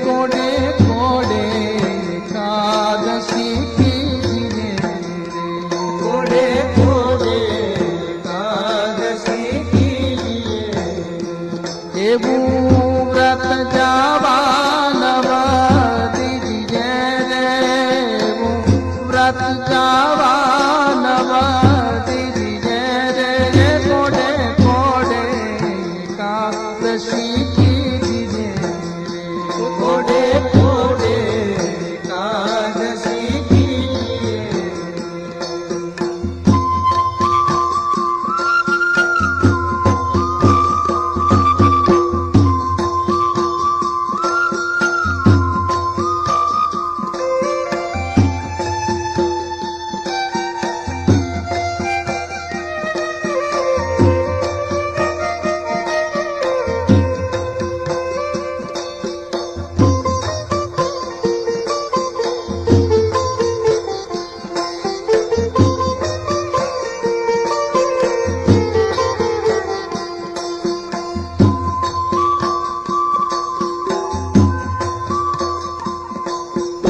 કોડે કોડે એકાદશી કીજીએ રે કોડે કોડે એકાદશી કીજીએ એવું વ્રત જાવા નવ દીજીએ રે એવું વ્રત જાવા નવ દીજીએ રે કોડે કોડે એકાદશી કીજીએ રે કોડે કોડે એકાદશી કીજીએ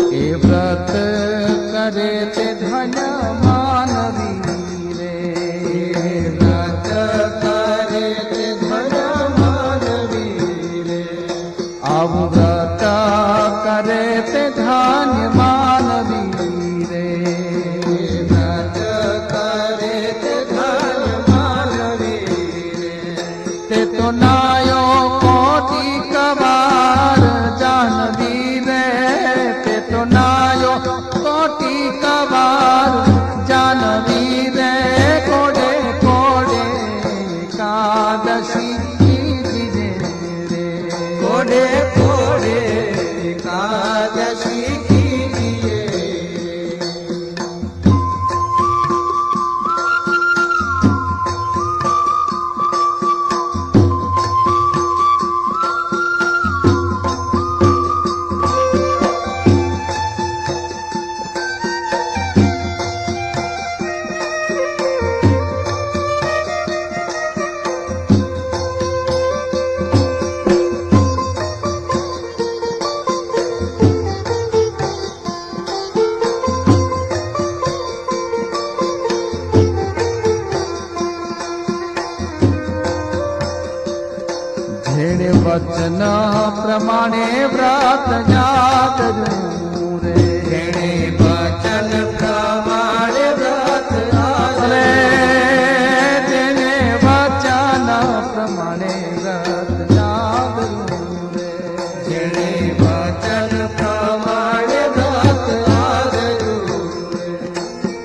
એ વ્રત કરે તે ધન્ય માનવી રે વ્રત કરે તે ધન્ય માનવી રે આવું વ્રત કરે તે ધન્ય માનવી રે વ્રત કરે તે ધન્ય માનવી રે તે તો નાયો કોટી કવાર જાનવી રે તે તો નાયો કોટી કવાર જાનવી રે કોડે કોડે એકાદશી કીજીએ રે કોડે કોડે એકાદશી કીજીએ જેણે વચન પ્રમાણે વ્રત જાગર્યું રે જેણે વચન પ્રમાણે વ્રત રે જેણે વચન પ્રમાણે વ્રત જાગર્યું રે જેણે વચન પ્રમાણે વ્રત આદર્યું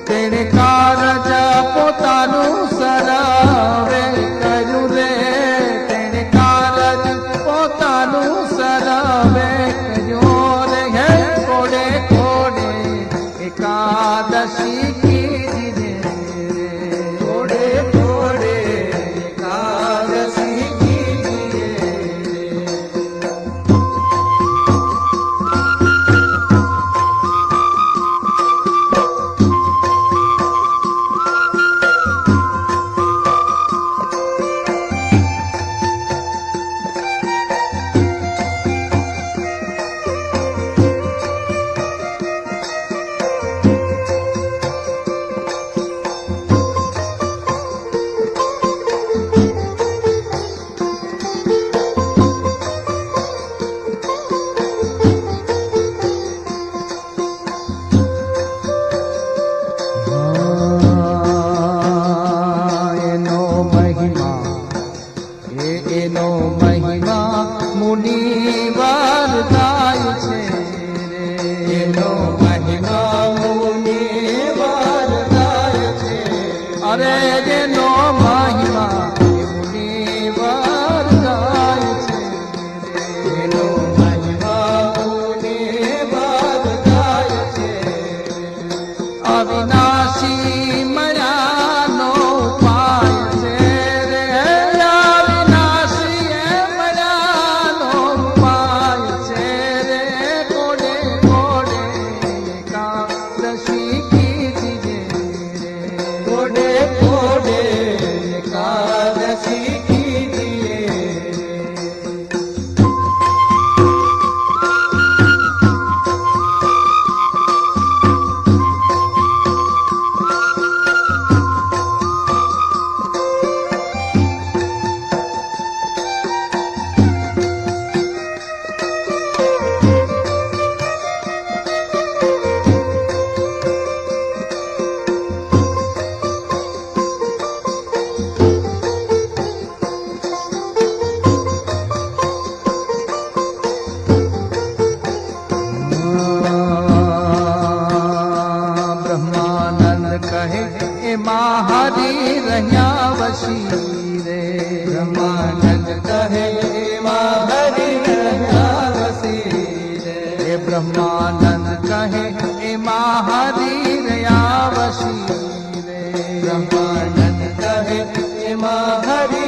તેણે કારજ પોતાનું સરવે કર્યું રે તેણે કારજ પોતાનું સરવે કર્યું રે હે કોડે કોડે વશી રે બ્રહ્માનંદ કહે એમાં હરિ રહ્યા વસી રે એ બ્રહ્માનંદ કહે એમાં હરિ રહ્યા વશી રે બ્રહ્માનંદ કહે એમાં હરિ